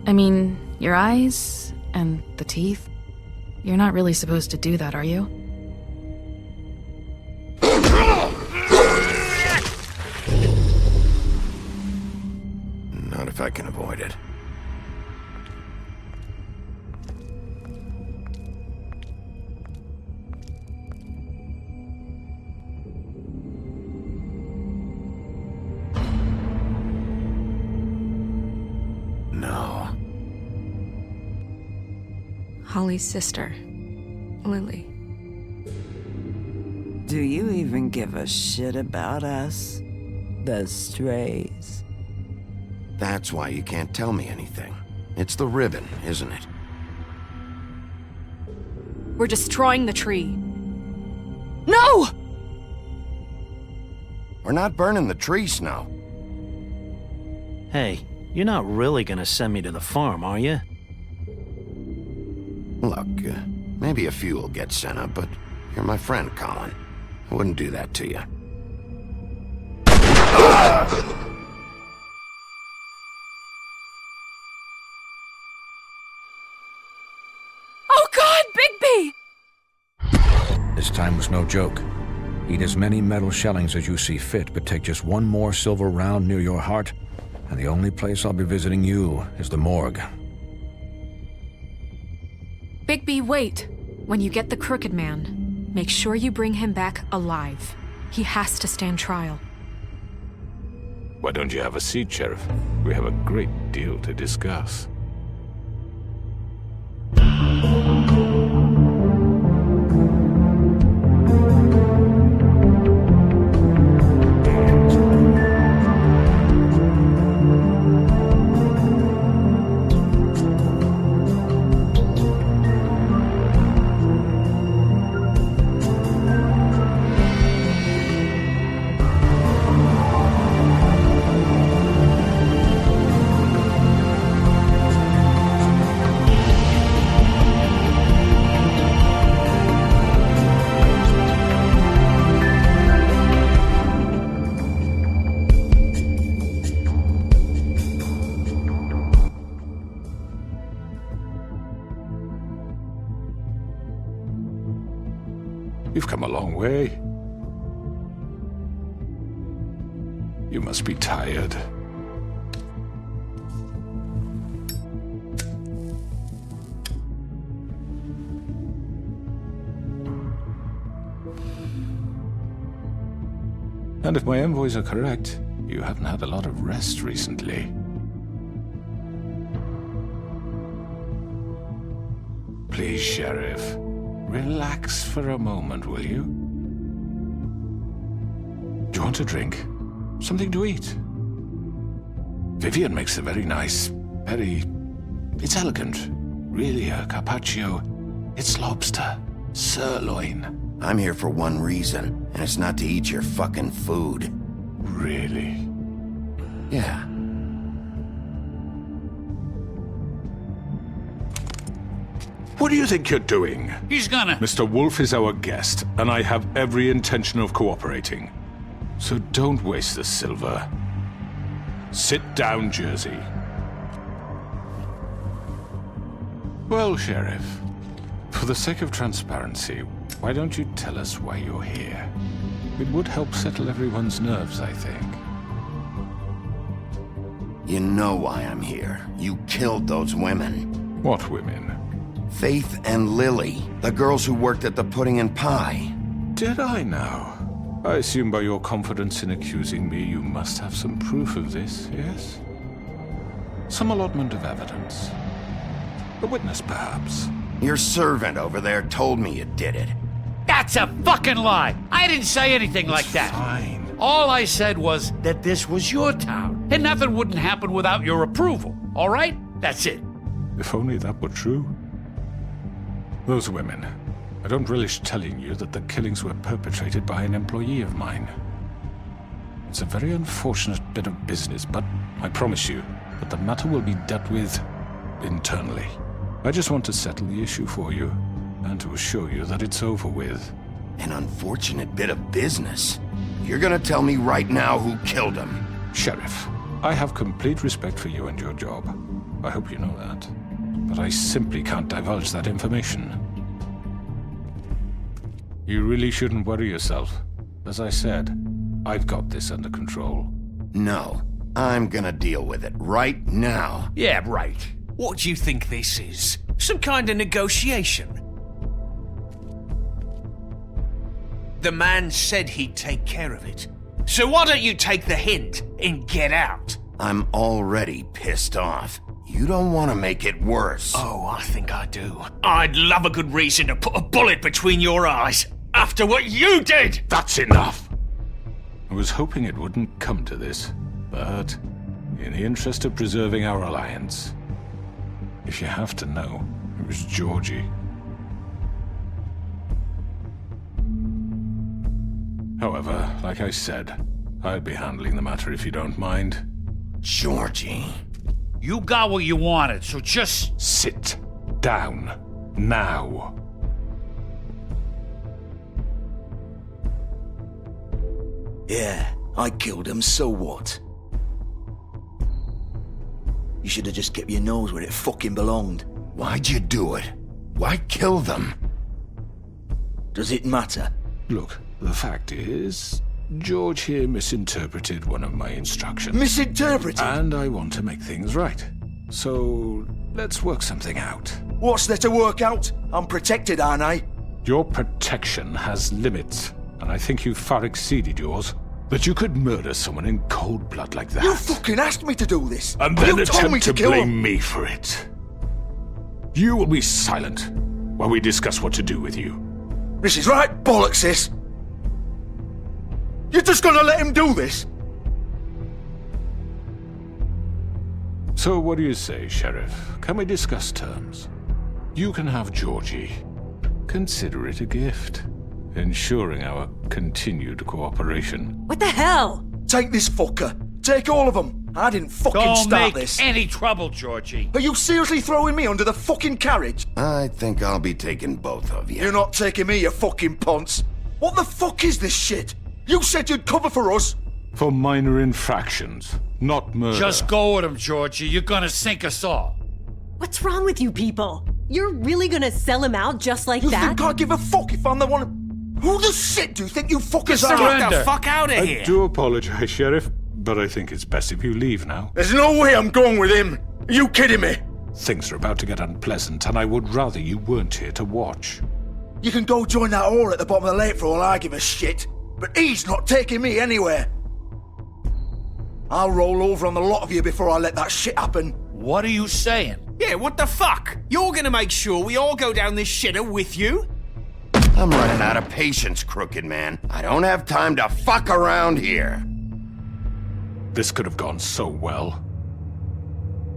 I mean, your eyes and the teeth. You're not really supposed to do that, are you? Not if I can avoid it. No. Holly's sister, Lily. Do you even give a shit about us? The strays. That's why you can't tell me anything. It's the ribbon, isn't it? We're destroying the tree. No! We're not burning the tree, Snow. Hey, you're not really gonna send me to the farm, are you? Look, maybe a few will get sent up, but you're my friend, Colin. I wouldn't do that to you. Oh God, Bigby! This time was no joke. Eat as many metal shellings as you see fit, but take just one more silver round near your heart, and the only place I'll be visiting you is the morgue. Bigby, wait. When you get the Crooked Man, make sure you bring him back alive. He has to stand trial. Why don't you have a seat, Sheriff? We have a great deal to discuss. You've come a long way. You must be tired. And if my envoys are correct, you haven't had a lot of rest recently. Please, Sheriff. Relax for a moment, will you? Do you want a drink? Something to eat? Vivian makes a very nice, It's elegant. Really a carpaccio. It's lobster. Sirloin. I'm here for one reason, and it's not to eat your fucking food. Really? Yeah. What do you think you're doing? He's gonna... Mr. Wolf is our guest, and I have every intention of cooperating. So don't waste the silver. Sit down, Jersey. Well, Sheriff, for the sake of transparency, why don't you tell us why you're here? It would help settle everyone's nerves, I think. You know why I'm here. You killed those women. What women? Faith and Lily, the girls who worked at the Pudding and Pie. Did I now? I assume by your confidence in accusing me, you must have some proof of this, yes? Some allotment of evidence. A witness, perhaps. Your servant over there told me you did it. That's a fucking lie! I didn't say anything like that. Fine. All I said was that this was your town, and nothing wouldn't happen without your approval, all right? That's it. If only that were true. Those women. I don't relish telling you that the killings were perpetrated by an employee of mine. It's a very unfortunate bit of business, but I promise you that the matter will be dealt with internally. I just want to settle the issue for you, and to assure you that it's over with. An unfortunate bit of business. You're gonna tell me right now who killed him. Sheriff, I have complete respect for you and your job. I hope you know that. But I simply can't divulge that information. You really shouldn't worry yourself. As I said, I've got this under control. No, I'm gonna deal with it right now. Yeah, right. What do you think this is? Some kind of negotiation? The man said he'd take care of it. So why don't you take the hint and get out? I'm already pissed off. You don't want to make it worse. Oh, I think I do. I'd love a good reason to put a bullet between your eyes after what you did! That's enough! I was hoping it wouldn't come to this, but in the interest of preserving our alliance, if you have to know, it was Georgie. However, like I said, I'll be handling the matter if you don't mind. Georgie. You got what you wanted, so just... Sit down. Now. Yeah, I killed him, so what? You should have just kept your nose where it fucking belonged. Why'd you do it? Why kill them? Does it matter? Look, the fact is, George here misinterpreted one of my instructions. Misinterpreted? And I want to make things right. So, let's work something out. What's there to work out? I'm protected, aren't I? Your protection has limits, and I think you've far exceeded yours. That you could murder someone in cold blood like that. You fucking asked me to do this! And then you told me attempt to kill blame him. me for it. You will be silent while we discuss what to do with you. This is right bollocks, sis. You're just gonna let him do this? So what do you say, Sheriff? Can we discuss terms? You can have Georgie. Consider it a gift, ensuring our continued cooperation. What the hell? Take this fucker. Take all of them. I didn't fucking Don't start make this. any trouble, Georgie. Are you seriously throwing me under the fucking carriage? I think I'll be taking both of you. You're not taking me, you fucking ponce. What the fuck is this shit? You said you'd cover for us. For minor infractions, not murder. Just go with him, Georgie. You're gonna sink us all. What's wrong with you people? You're really gonna sell him out just like You that? think I give a fuck if I'm the one? Who the shit do you think you fuckers are? Get the fuck out of I here! do apologize, Sheriff, but I think it's best if you leave now. There's no way I'm going with him. Are you kidding me? Things are about to get unpleasant, and I would rather you weren't here to watch. You can go join that whore at the bottom of the lake for all I give a shit. But he's not taking me anywhere. I'll roll over on the lot of you before I let that shit happen. What are you saying? Yeah, what the fuck? You're gonna make sure we all go down this shitter with you? I'm running out of patience, crooked man. I don't have time to fuck around here. This could have gone so well.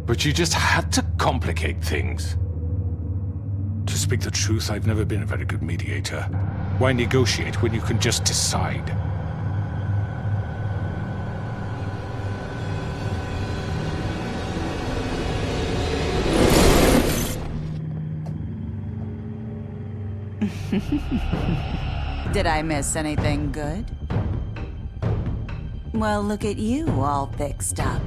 But you just had to complicate things. To speak the truth, I've never been a very good mediator. Why negotiate when you can just decide? Did I miss anything good? Well, look at you, all fixed up.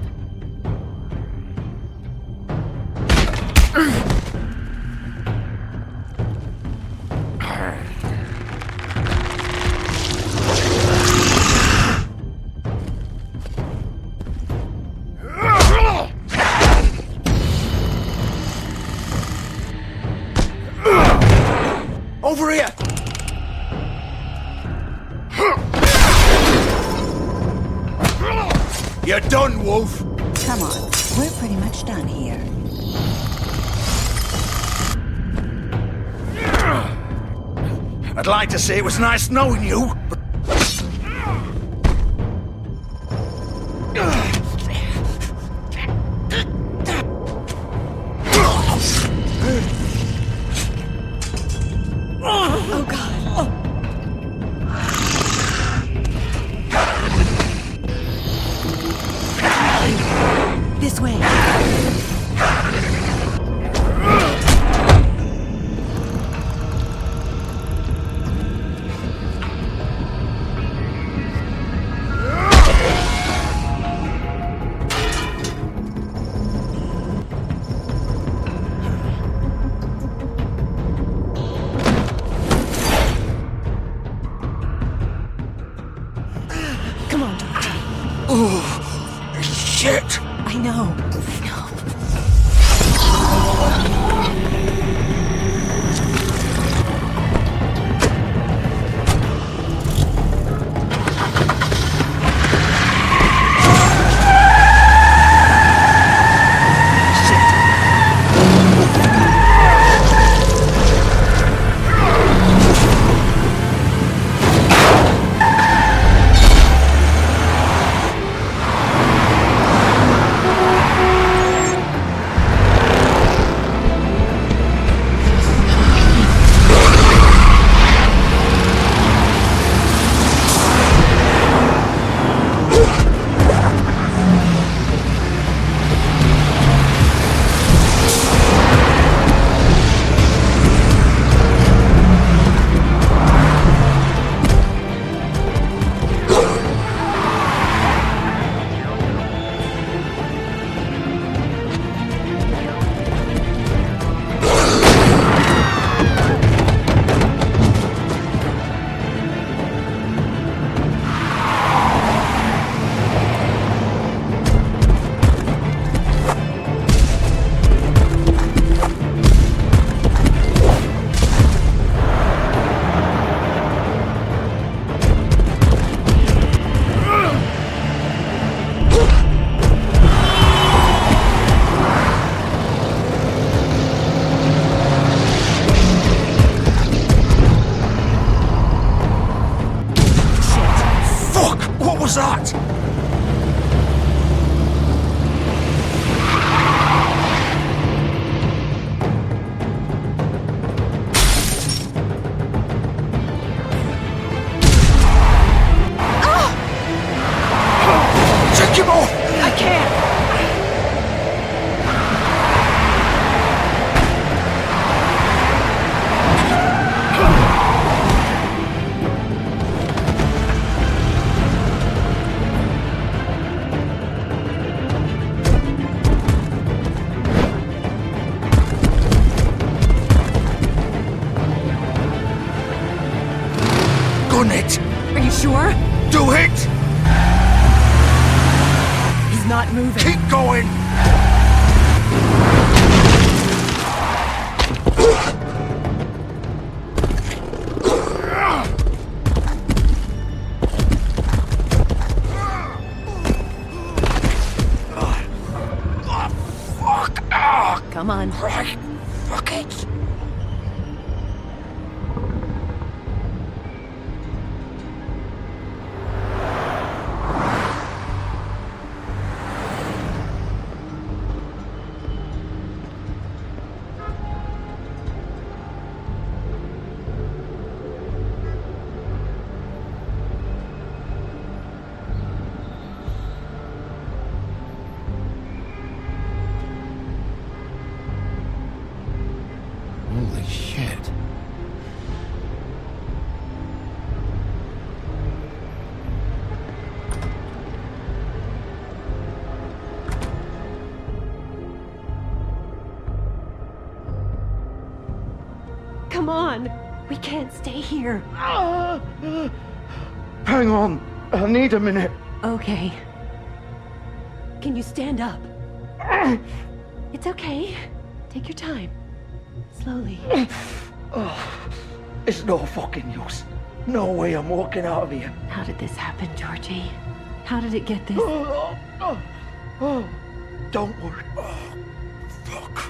Over here! You're done, Wolf! Come on, we're pretty much done here. I'd like to say it was nice knowing you, but... Oh god. This way. done it! Are you sure? Do it! He's not moving. Keep going! Come on. Right. Fuck it. Holy shit. Come on. We can't stay here. Hang on. I need a minute. Okay. Can you stand up? It's okay. Take your time. Slowly. It's no fucking use. No way I'm walking out of here. How did this happen, Georgie? How did it get this? Don't worry. Fuck.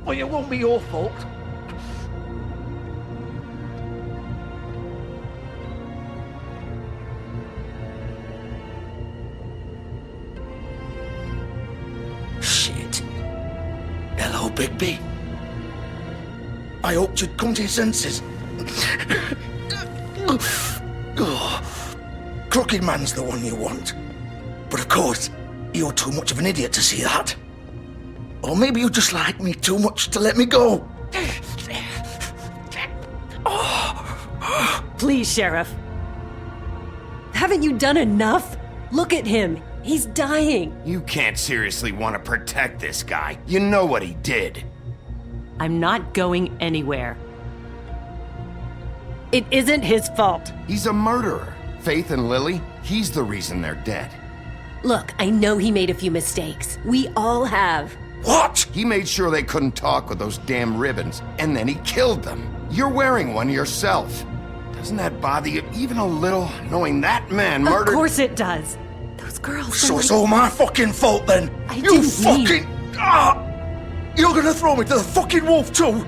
Well, it won't be your fault. Shit. Hello, Bigby. I hoped you'd come to your senses. Crooked Man's the one you want. But of course, you're too much of an idiot to see that. Or maybe you just like me too much to let me go. Please, Sheriff. Haven't you done enough? Look at him. He's dying. You can't seriously want to protect this guy. You know what he did. I'm not going anywhere. It isn't his fault. He's a murderer. Faith and Lily, he's the reason they're dead. Look, I know he made a few mistakes. We all have. What? He made sure they couldn't talk with those damn ribbons, and then he killed them. You're wearing one yourself. Doesn't that bother you even a little, knowing that man murdered— Of course it does. Those girls So are it's like— all my fucking fault then? I You didn't fucking— You're gonna throw me to the fucking wolf too?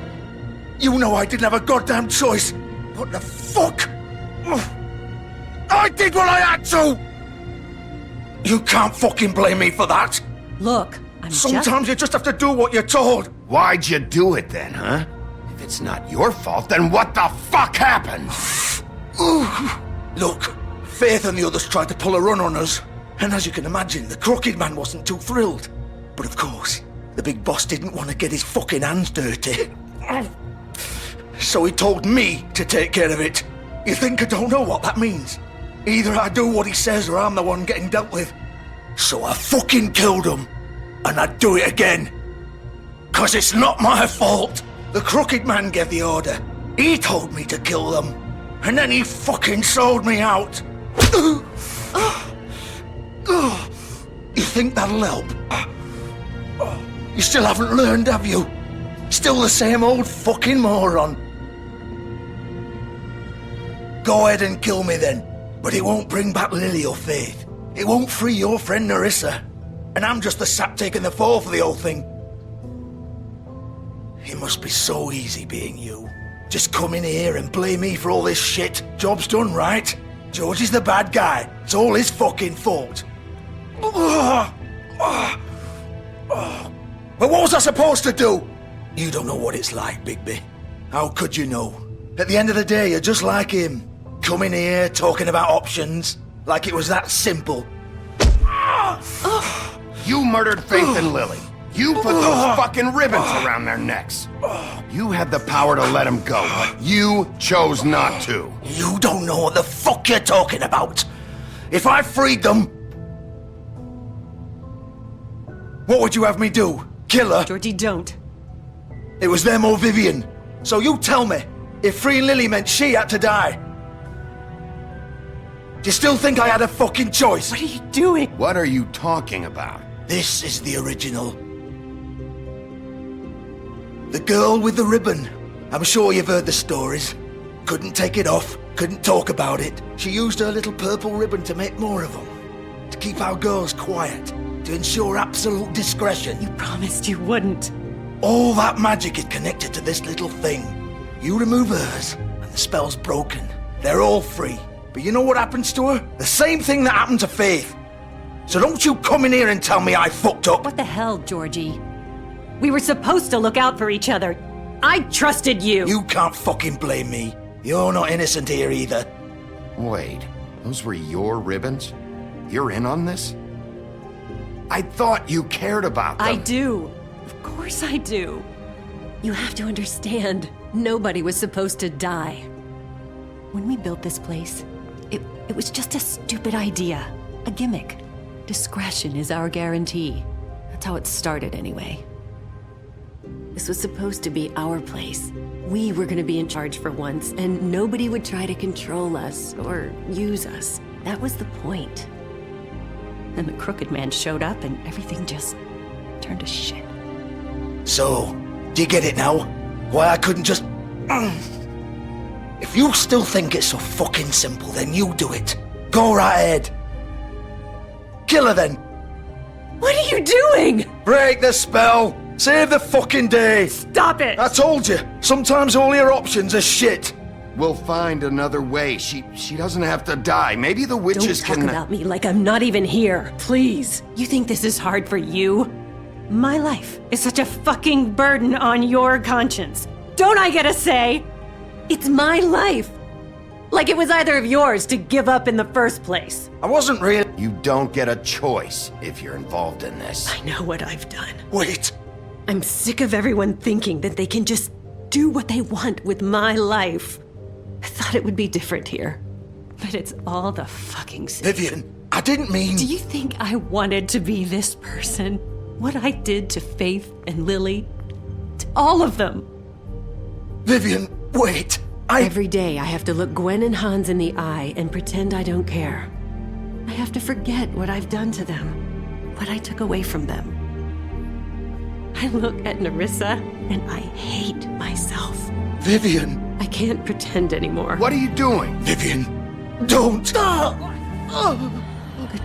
You know I didn't have a goddamn choice. What the fuck? I did what I had to! You can't fucking blame me for that. Look, Sometimes you just have to do what you're told. Why'd you do it then, huh? If it's not your fault, then what the fuck happened? Look, Faith and the others tried to pull a run on us. And as you can imagine, the Crooked Man wasn't too thrilled. But of course, the big boss didn't want to get his fucking hands dirty. So he told me to take care of it. You think I don't know what that means? Either I do what he says or I'm the one getting dealt with. So I fucking killed him. And I'd do it again. 'Cause it's not my fault. The Crooked Man gave the order. He told me to kill them. And then he fucking sold me out. You think that'll help? You still haven't learned, have you? Still the same old fucking moron. Go ahead and kill me then. But it won't bring back Lily or Faith. It won't free your friend Nerissa. And I'm just the sap taking the fall for the whole thing. It must be so easy being you. Just come in here and blame me for all this shit. Job's done, right? George is the bad guy. It's all his fucking fault. But what was I supposed to do? You don't know what it's like, Bigby. How could you know? At the end of the day, you're just like him. Coming here, talking about options. Like it was that simple. You murdered Faith and Lily. You put those fucking ribbons around their necks. You had the power to let them go, but you chose not to. You don't know what the fuck you're talking about. If I freed them, what would you have me do? Kill her? Georgie, don't. It was them or Vivian. So you tell me, if freeing Lily meant she had to die. Do you still think I had a fucking choice? What are you doing? What are you talking about? This is the original. The girl with the ribbon. I'm sure you've heard the stories. Couldn't take it off, couldn't talk about it. She used her little purple ribbon to make more of them. To keep our girls quiet. To ensure absolute discretion. You promised you wouldn't. All that magic is connected to this little thing. You remove hers, and the spell's broken. They're all free. But you know what happens to her? The same thing that happened to Faith. So don't you come in here and tell me I fucked up. What the hell, Georgie? We were supposed to look out for each other. I trusted you. You can't fucking blame me. You're not innocent here either. Wait, those were your ribbons? You're in on this? I thought you cared about them. I do. Of course I do. You have to understand, nobody was supposed to die. When we built this place, it was just a stupid idea. A gimmick. Discretion is our guarantee. That's how it started anyway. This was supposed to be our place. We were gonna be in charge for once, and nobody would try to control us or use us. That was the point. Then the Crooked Man showed up and everything just turned to shit. So, do you get it now? Why I couldn't just... If you still think it's so fucking simple, then you do it. Go right ahead. Kill her then. What are you doing? Break the spell. Save the fucking day. Stop it. I told you. Sometimes all your options are shit. We'll find another way. She doesn't have to die. Maybe the witches Don't talk can... about me like I'm not even here. Please. You think this is hard for you? My life is such a fucking burden on your conscience. Don't I get a say? It's my life. Like it was either of yours to give up in the first place. I wasn't really... You don't get a choice if you're involved in this. I know what I've done. Wait. I'm sick of everyone thinking that they can just do what they want with my life. I thought it would be different here. But it's all the fucking same. Vivian, I didn't mean... Do you think I wanted to be this person? What I did to Faith and Lily? To all of them? Vivian, wait. Every day I have to look Gwen and Hans in the eye and pretend I don't care. I have to forget what I've done to them. What I took away from them. I look at Nerissa and I hate myself. Vivian. I can't pretend anymore. What are you doing? Vivian, don't.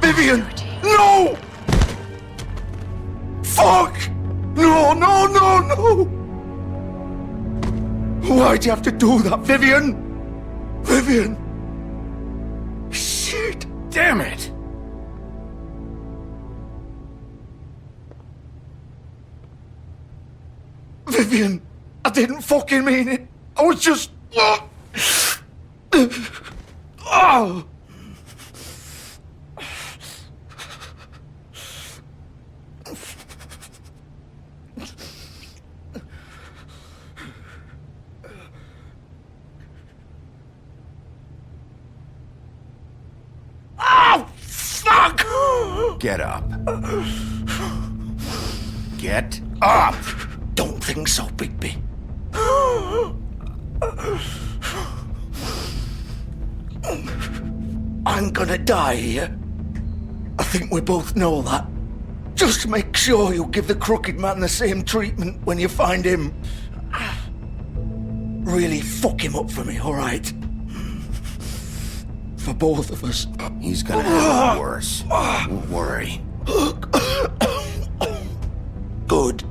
Vivian, no! Fuck! No, no, no, no! Why'd you have to do that, Vivian? Vivian! Shit! Damn it! Vivian, I didn't fucking mean it. I was just... Oh! Get up. Get up! Don't think so, Bigby. I'm gonna die here. I think we both know that. Just make sure you give the Crooked Man the same treatment when you find him. Really fuck him up for me, alright? For both of us. He's gonna have it worse. Don't worry. Good.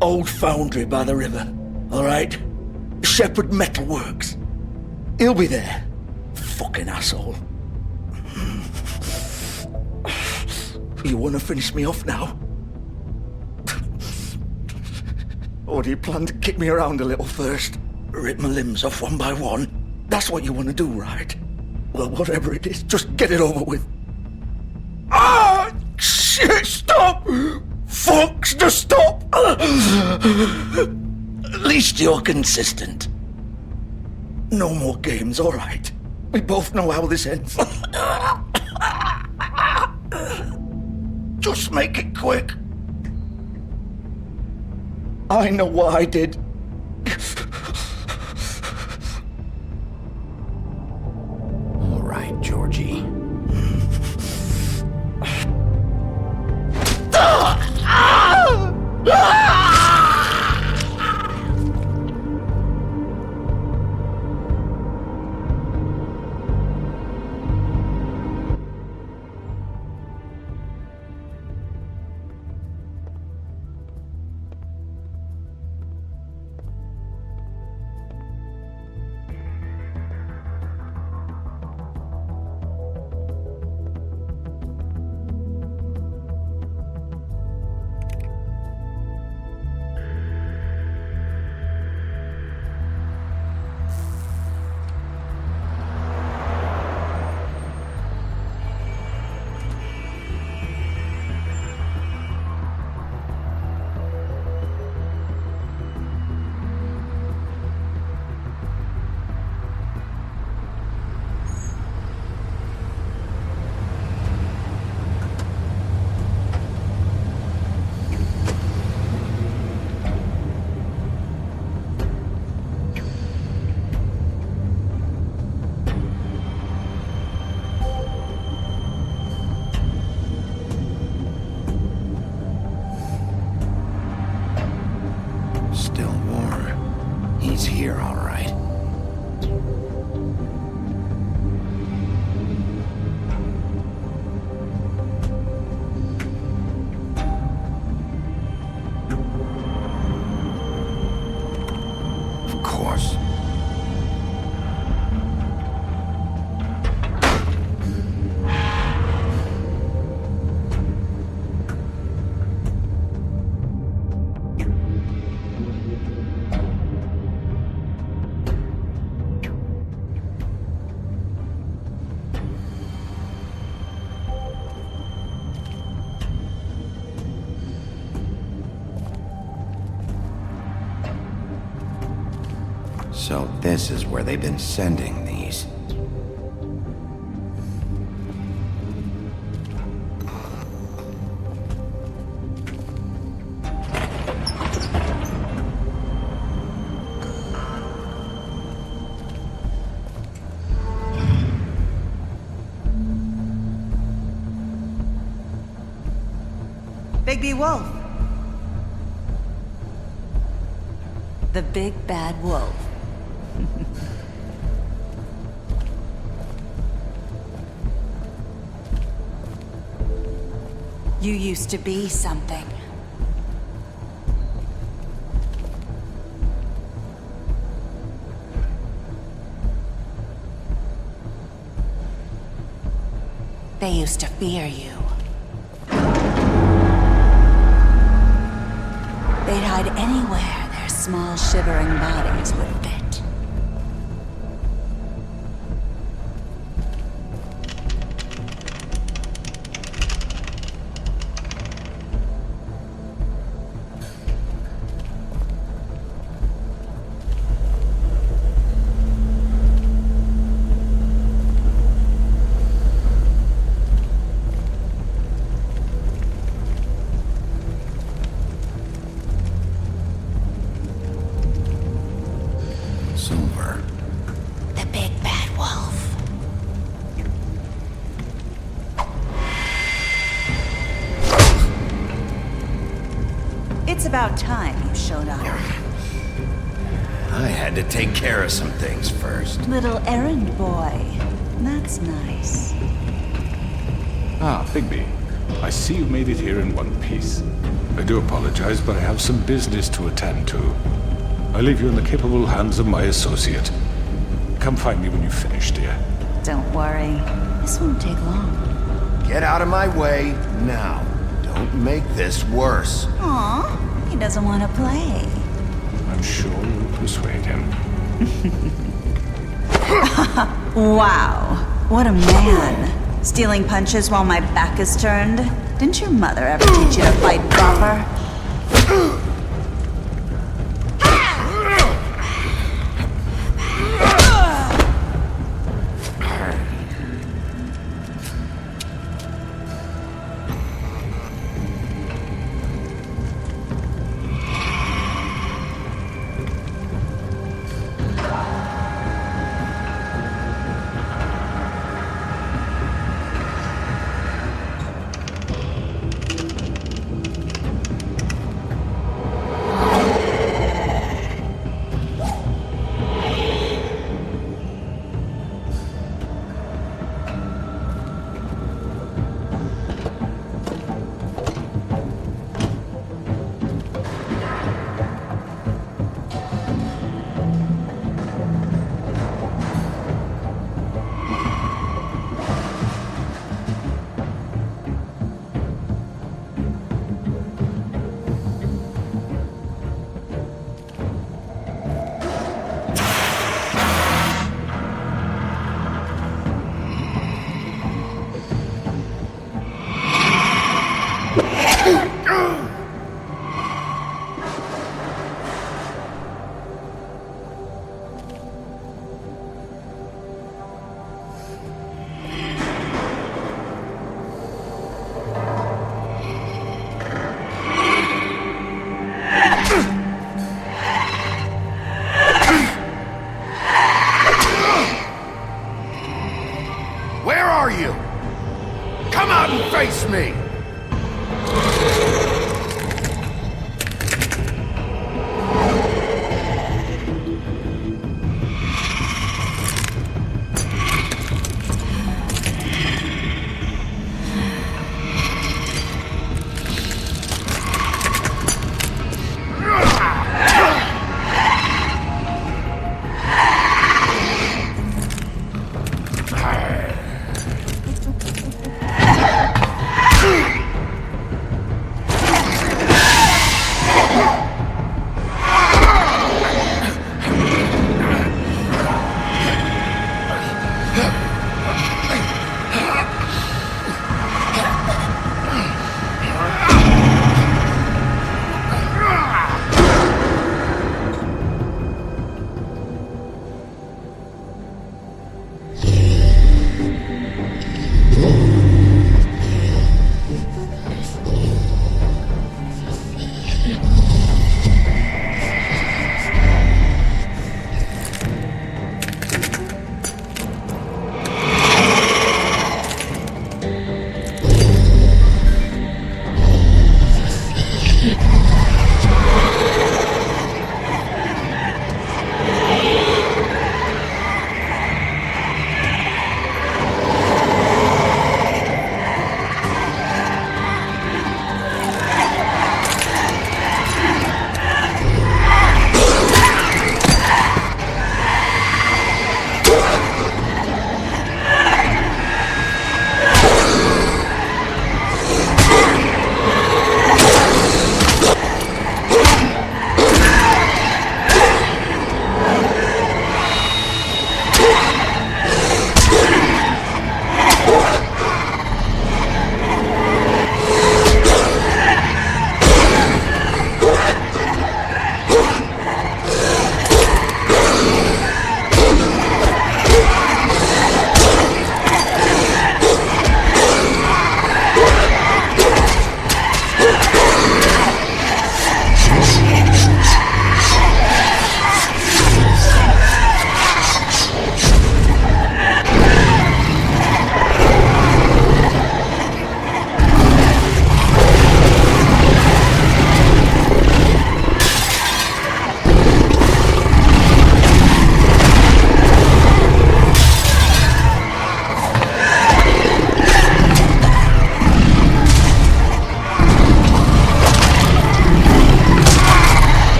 Old foundry by the river, alright? Shepherd Metalworks. He'll be there. Fucking asshole. You wanna finish me off now? Or do you plan to kick me around a little first? Rip my limbs off one by one? That's what you wanna do, right? Well, whatever it is, just get it over with. Ah! Shit, stop! Fucks to stop! At least you're consistent. No more games, alright? We both know how this ends. Just make it quick. I know what I did. He's here, all right. Of course. So this is where they've been sending these. Bigby Wolf. The big bad wolf. You used to be something. They used to fear you. They'd hide anywhere their small, shivering bodies would fit. Silver. The big bad wolf. It's about time you showed up. I had to take care of some things first. Little errand boy. That's nice. Ah, Bigby. I see you made it here in one piece. I do apologize, but I have some business to attend to. I leave you in the capable hands of my associate. Come find me when you've finished, dear. Don't worry. This won't take long. Get out of my way now. Don't make this worse. Aw, he doesn't want to play. I'm sure you'll persuade him. Wow, what a man. Stealing punches while my back is turned? Didn't your mother ever teach you to fight proper?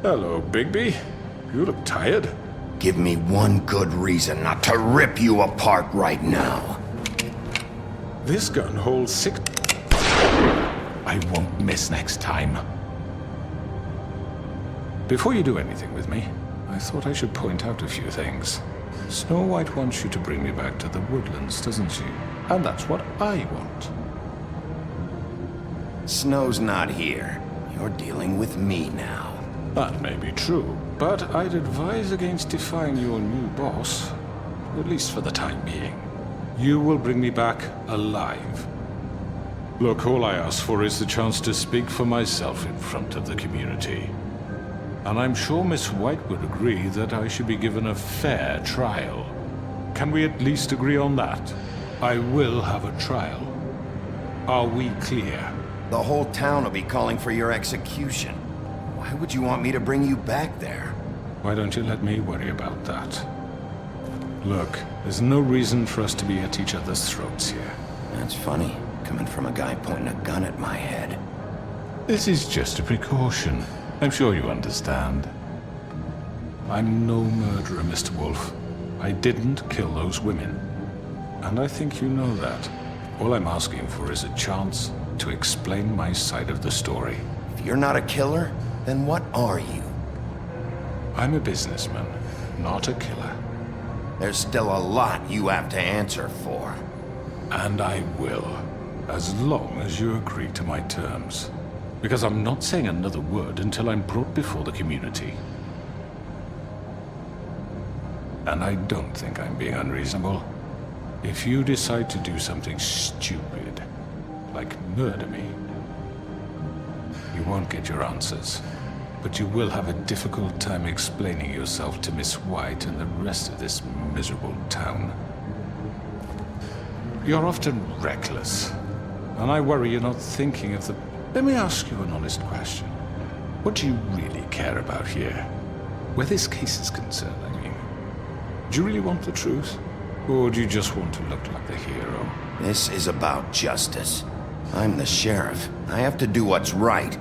Hello, Bigby. You look tired. Give me one good reason not to rip you apart right now. This gun holds 6... I won't miss next time. Before you do anything with me, I thought I should point out a few things. Snow White wants you to bring me back to the woodlands, doesn't she? And that's what I want. Snow's not here. You're dealing with me now. That may be true, but I'd advise against defying your new boss, at least for the time being. You will bring me back alive. Look, all I ask for is the chance to speak for myself in front of the community. And I'm sure Miss White would agree that I should be given a fair trial. Can we at least agree on that? I will have a trial. Are we clear? The whole town will be calling for your execution. Why would you want me to bring you back there? Why don't you let me worry about that? Look, there's no reason for us to be at each other's throats here. That's funny, coming from a guy pointing a gun at my head. This is just a precaution. I'm sure you understand. I'm no murderer, Mr. Wolf. I didn't kill those women. And I think you know that. All I'm asking for is a chance to explain my side of the story. If you're not a killer, then what are you? I'm a businessman, not a killer. There's still a lot you have to answer for. And I will, as long as you agree to my terms. Because I'm not saying another word until I'm brought before the community. And I don't think I'm being unreasonable. If you decide to do something stupid, like murder me, you won't get your answers. But you will have a difficult time explaining yourself to Miss White and the rest of this miserable town. You're often reckless, and I worry you're not thinking of the... Let me ask you an honest question. What do you really care about here? Where this case is concerned, I mean. Do you really want the truth? Or do you just want to look like the hero? This is about justice. I'm the sheriff. I have to do what's right.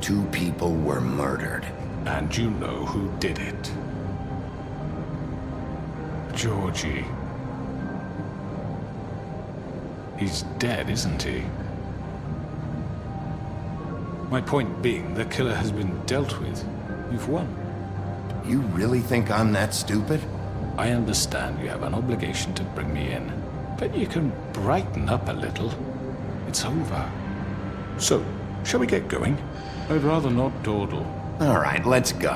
2 people were murdered. And you know who did it. Georgie. He's dead, isn't he? My point being, the killer has been dealt with. You've won. You really think I'm that stupid? I understand you have an obligation to bring me in, but you can brighten up a little. It's over. So, shall we get going? I'd rather not dawdle. All right, let's go.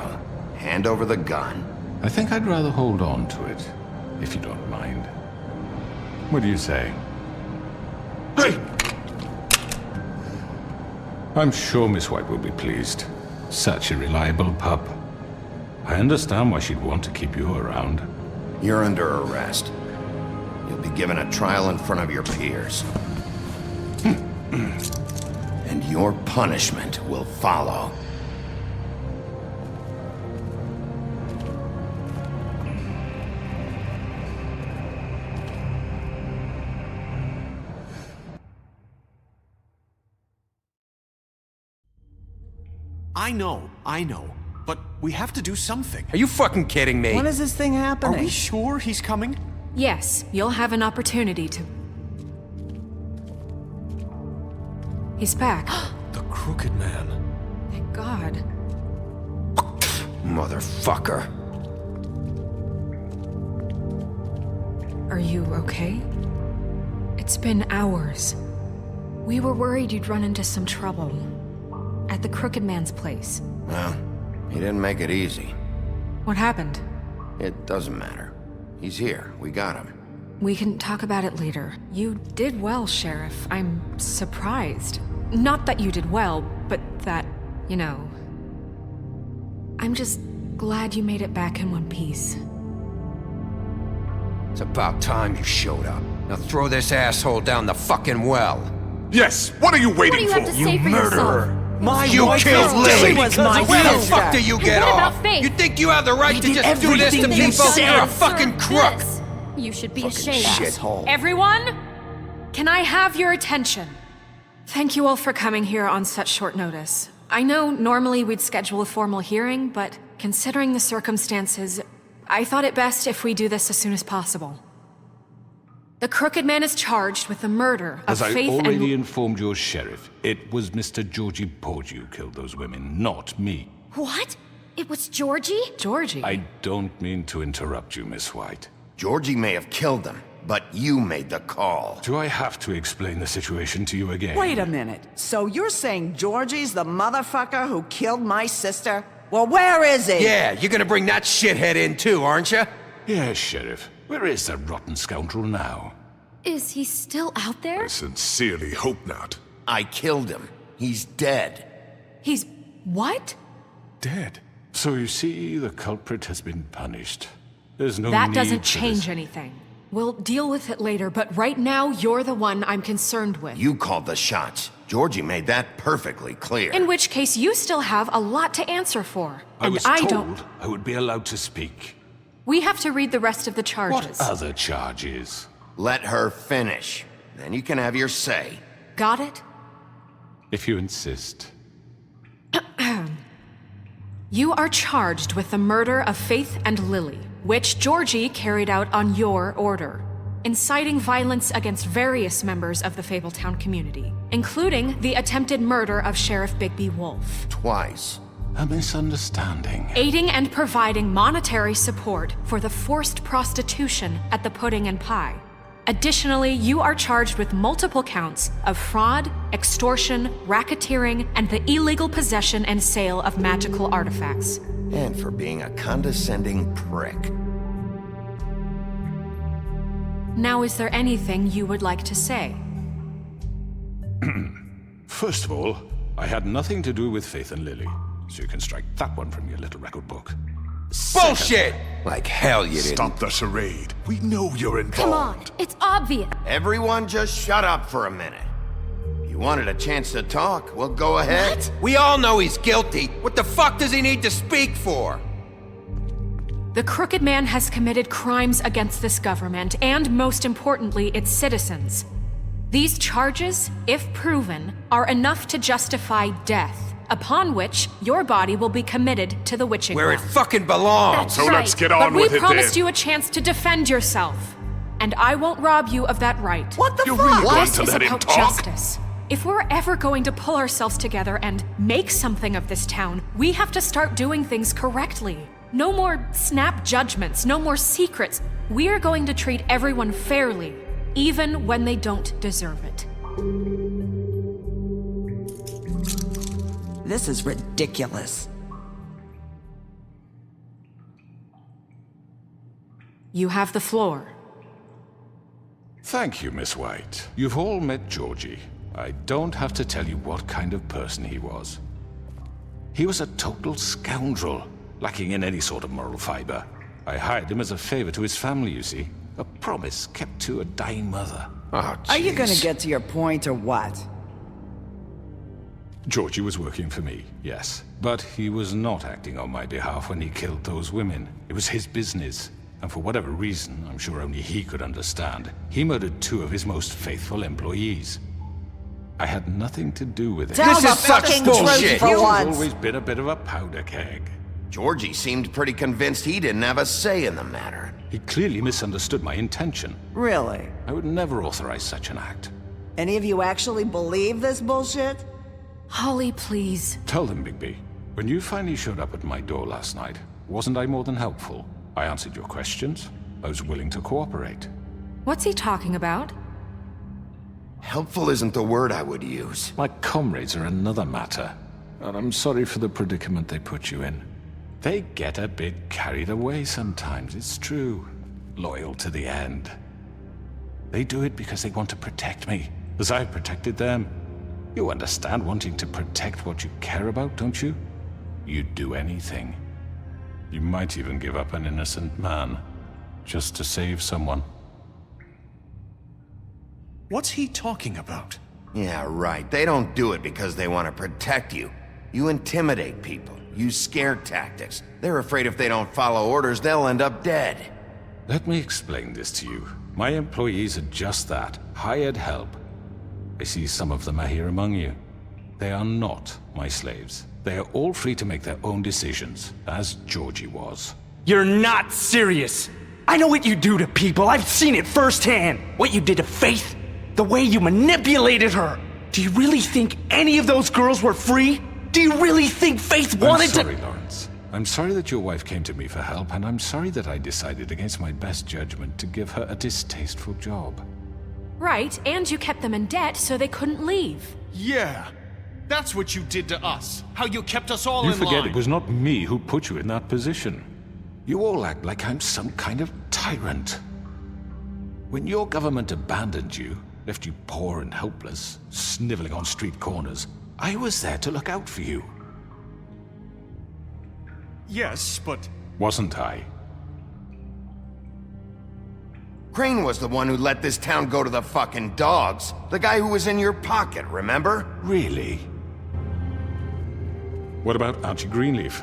Hand over the gun. I think I'd rather hold on to it, if you don't mind. What do you say? Hey! I'm sure Miss White will be pleased. Such a reliable pup. I understand why she'd want to keep you around. You're under arrest. You'll be given a trial in front of your peers. And your punishment will follow. I know. But we have to do something. Are you fucking kidding me? When is this thing happening? Are we sure he's coming? Yes, you'll have an opportunity to... He's back. The Crooked Man. Thank God. Motherfucker. Are you okay? It's been hours. We were worried you'd run into some trouble. At the Crooked Man's place. Well, he didn't make it easy. What happened? It doesn't matter. He's here. We got him. We can talk about it later. You did well, Sheriff. I'm surprised. Not that you did well, but that, you know... I'm just glad you made it back in one piece. It's about time you showed up. Now throw this asshole down the fucking well. Yes! What are you waiting What do you have to say for yourself? You killed Lily! was my Where the sister. fuck do you get what off? about Faith? You think you have the right to did just do this to everything you people? said. You're a fucking crook! This. You should be ashamed. Shithole. Everyone, can I have your attention? Thank you all for coming here on such short notice. I know normally we'd schedule a formal hearing, but considering the circumstances, I thought it best if we do this as soon as possible. The Crooked Man is charged with the murder of As I Faith already and... informed your sheriff, it was Mr. Georgie Porgy who killed those women, not me. What? It was Georgie? Georgie? I don't mean to interrupt you, Miss White. Georgie may have killed them, but you made the call. Do I have to explain the situation to you again? Wait a minute. So you're saying Georgie's the motherfucker who killed my sister? Well, where is he? Yeah, you're gonna bring that shithead in too, aren't you? Yes, Sheriff. Where is that rotten scoundrel now? Is he still out there? I sincerely hope not. I killed him. He's dead. He's... what? Dead. So you see, the culprit has been punished. There's no That need doesn't for change this. anything. We'll deal with it later, but right now, you're the one I'm concerned with. You called the shots. Georgie made that perfectly clear. In which case, you still have a lot to answer for. I was I told don't... I would be allowed to speak. We have to read the rest of the charges. What other charges? Let her finish. Then you can have your say. Got it? If you insist. You are charged with the murder of Faith and Lily, which Georgie carried out on your order, inciting violence against various members of the Fabletown community, including the attempted murder of Sheriff Bigby Wolf. Twice. A misunderstanding. Aiding and providing monetary support for the forced prostitution at the Pudding and Pie. Additionally, you are charged with multiple counts of fraud, extortion, racketeering, and the illegal possession and sale of magical artifacts. And for being a condescending prick. Now, is there anything you would like to say? First of all, I had nothing to do with Faith and Lily, so you can strike that one from your little record book. Bullshit! Like hell you didn't. Stop the charade. We know you're involved. Come on, it's obvious. Everyone just shut up for a minute. You wanted a chance to talk, well, go ahead. What? We all know he's guilty. What the fuck does he need to speak for? The Crooked Man has committed crimes against this government and, most importantly, its citizens. These charges, if proven, are enough to justify death, upon which your body will be committed to the witching Where it well. fucking belongs. So let's get on But with we it promised then. you a chance to defend yourself, and I won't rob you of that right. What the You're fuck? really going This to is let him about talk? justice. If we're ever going to pull ourselves together and make something of this town, we have to start doing things correctly. No more snap judgments, no more secrets. We are going to treat everyone fairly, even when they don't deserve it. This is ridiculous. You have the floor. Thank you, Miss White. You've all met Georgie. I don't have to tell you what kind of person he was. He was a total scoundrel, lacking in any sort of moral fiber. I hired him as a favor to his family, you see. A promise kept to a dying mother. Oh, Are you gonna jeez. get to your point or what? Georgie was working for me, yes. But he was not acting on my behalf when he killed those women. It was his business. And for whatever reason, I'm sure only he could understand, he murdered 2 of his most faithful employees. I had nothing to do with it. Tell This the is such fucking bullshit. truth for He's once. always been a bit of a powder keg. Georgie seemed pretty convinced he didn't have a say in the matter. He clearly misunderstood my intention. Really? I would never authorize such an act. Any of you actually believe this bullshit? Holly, please. Tell them, Bigby. When you finally showed up at my door last night, wasn't I more than helpful? I answered your questions. I was willing to cooperate. What's he talking about? Helpful isn't the word I would use. My comrades are another matter. And I'm sorry for the predicament they put you in. They get a bit carried away sometimes, it's true. Loyal to the end. They do it because they want to protect me, as I've protected them. You understand wanting to protect what you care about, don't you? You'd do anything. You might even give up an innocent man, just to save someone. What's he talking about? Yeah, right. They don't do it because they want to protect you. You intimidate people, use scare tactics. They're afraid if they don't follow orders, they'll end up dead. Let me explain this to you. My employees are just that, hired help. I see some of them are here among you. They are not my slaves. They are all free to make their own decisions, as Georgie was. You're not serious. I know what you do to people. I've seen it firsthand. What you did to Faith. The way you manipulated her. Do you really think any of those girls were free? Do you really think Faith wanted to— I'm sorry, Lawrence. I'm sorry that your wife came to me for help, and I'm sorry that I decided against my best judgment to give her a distasteful job. Right, and you kept them in debt so they couldn't leave. Yeah. That's what you did to us. How you kept us all You in line. forget it was not me who put you in that position. You all act like I'm some kind of tyrant. When your government abandoned you, left you poor and helpless, sniveling on street corners, I was there to look out for you. Yes, but... Wasn't I? Crane was the one who let this town go to the fucking dogs. The guy who was in your pocket, remember? Really? What about Archie Greenleaf?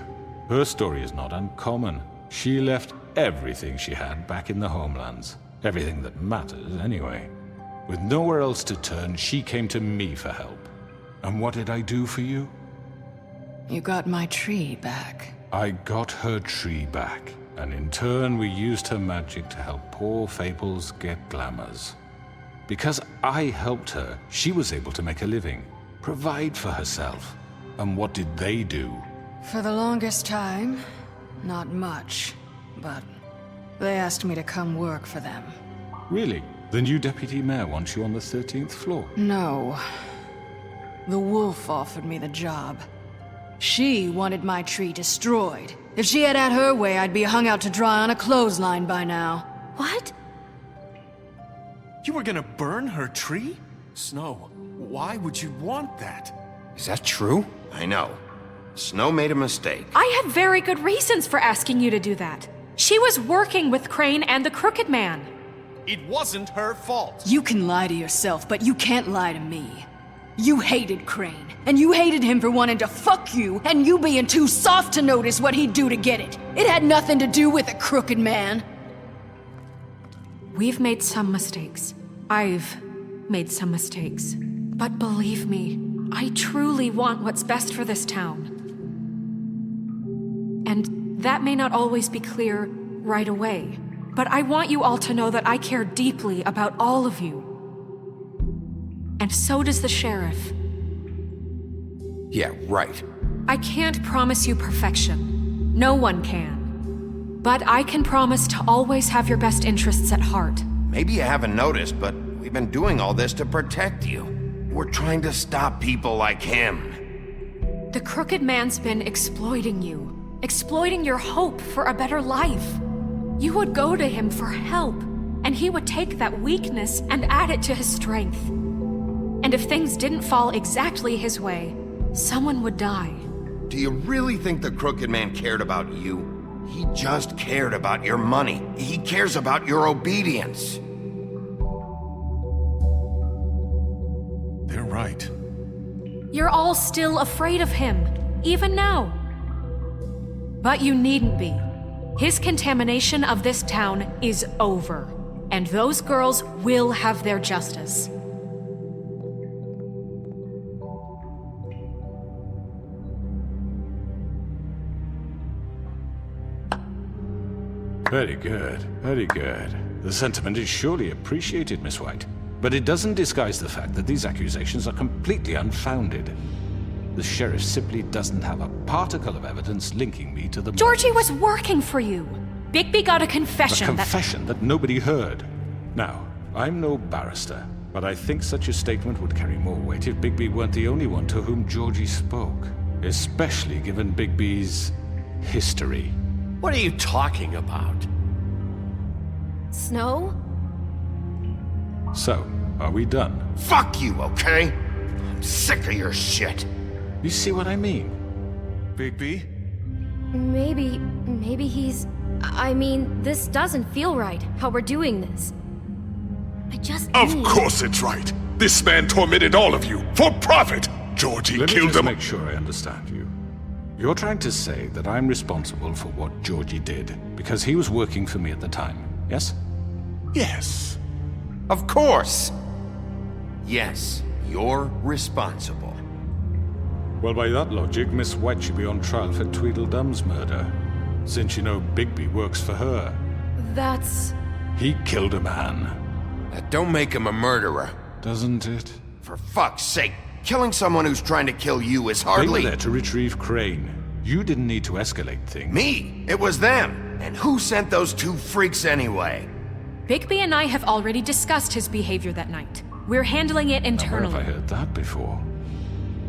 Her story is not uncommon. She left everything she had back in the homelands. Everything that matters, anyway. With nowhere else to turn, she came to me for help. And what did I do for you? You got my tree back. I got her tree back, and in turn we used her magic to help poor Fables get glamours. Because I helped her, she was able to make a living, provide for herself. And what did they do? For the longest time, not much. But they asked me to come work for them. Really? The new deputy mayor wants you on the 13th floor? No. The wolf offered me the job. She wanted my tree destroyed. If she had her way, I'd be hung out to dry on a clothesline by now. What? You were gonna burn her tree? Snow, why would you want that? Is that true? I know. Snow made a mistake. I had very good reasons for asking you to do that. She was working with Crane and the Crooked Man. It wasn't her fault. You can lie to yourself, but you can't lie to me. You hated Crane, and you hated him for wanting to fuck you, and you being too soft to notice what he'd do to get it. It had nothing to do with the Crooked Man. We've made some mistakes. I've made some mistakes. But believe me, I truly want what's best for this town. And that may not always be clear right away. But I want you all to know that I care deeply about all of you. And so does the sheriff. Yeah, right. I can't promise you perfection. No one can. But I can promise to always have your best interests at heart. Maybe you haven't noticed, but we've been doing all this to protect you. We're trying to stop people like him. The Crooked Man's been exploiting you. Exploiting your hope for a better life. You would go to him for help, and he would take that weakness and add it to his strength. And if things didn't fall exactly his way, someone would die. Do you really think the Crooked Man cared about you? He just cared about your money. He cares about your obedience. They're right. You're all still afraid of him, even now. But you needn't be. His contamination of this town is over, and those girls will have their justice. Very good, very good. The sentiment is surely appreciated, Miss White. But it doesn't disguise the fact that these accusations are completely unfounded. The sheriff simply doesn't have a particle of evidence linking me to the murders. Georgie was working for you. Bigby got a confession. A confession that nobody heard. Now, I'm no barrister, but I think such a statement would carry more weight if Bigby weren't the only one to whom Georgie spoke. Especially given Bigby's history. What are you talking about? Snow? So, are we done? Fuck you, okay? I'm sick of your shit. You see what I mean? Bigby? Maybe he's... I mean, this doesn't feel right, how we're doing this. I just Of need... course it's right. This man tormented all of you for profit. Georgie Let me killed just them. make sure I understand you. You're trying to say that I'm responsible for what Georgie did because he was working for me at the time, yes? Yes. Of course. Yes, you're responsible. Well, by that logic, Miss White should be on trial for Tweedledum's murder, since you know Bigby works for her. That's... He killed a man. That don't make him a murderer. Doesn't it? For fuck's sake, killing someone who's trying to kill you is They hardly... were there to retrieve Crane. You didn't need to escalate things. Me? It was them. And who sent those two freaks anyway? Bigby and I have already discussed his behavior that night. We're handling it Where internally. have I heard that before?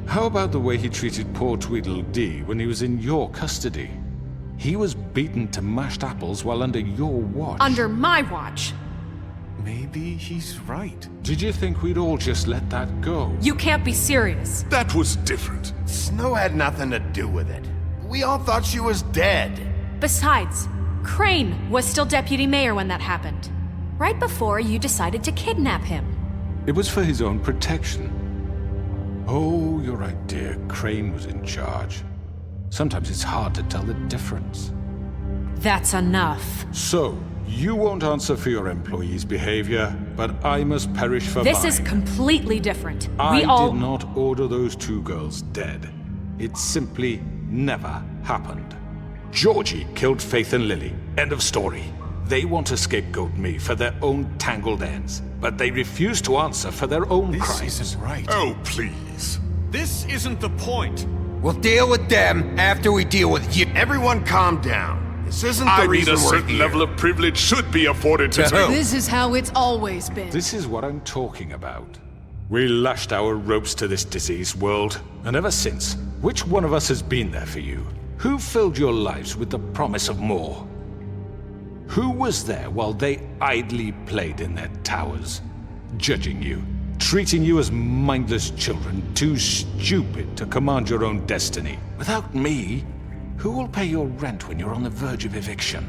How about the way he treated poor Tweedledee when he was in your custody? He was beaten to mashed apples while under your watch. Under my watch. Maybe he's right. Did you think we'd all just let that go? You can't be serious. That was different. Snow had nothing to do with it. We all thought she was dead. Besides, Crane was still deputy mayor when that happened. Right before you decided to kidnap him. It was for his own protection. Oh, you're right, dear. Crane was in charge. Sometimes it's hard to tell the difference. That's enough. So, you won't answer for your employees' behavior, but I must perish for This mine. is completely different. I We all... did not order those two girls dead. It simply never happened. Georgie killed Faith and Lily. End of story. They want to scapegoat me for their own tangled ends, but they refuse to answer for their own crimes. This isn't right. Oh, please. This isn't the point. We'll deal with them after we deal with you. Everyone calm down. This isn't the I mean, reason a we're certain here. level of privilege should be afforded to This is how it's always been. This is what I'm talking about. We lashed our ropes to this diseased world, and ever since, which one of us has been there for you? Who filled your lives with the promise of more? Who was there while they idly played in their towers, judging you, treating you as mindless children, too stupid to command your own destiny? Without me, who will pay your rent when you're on the verge of eviction?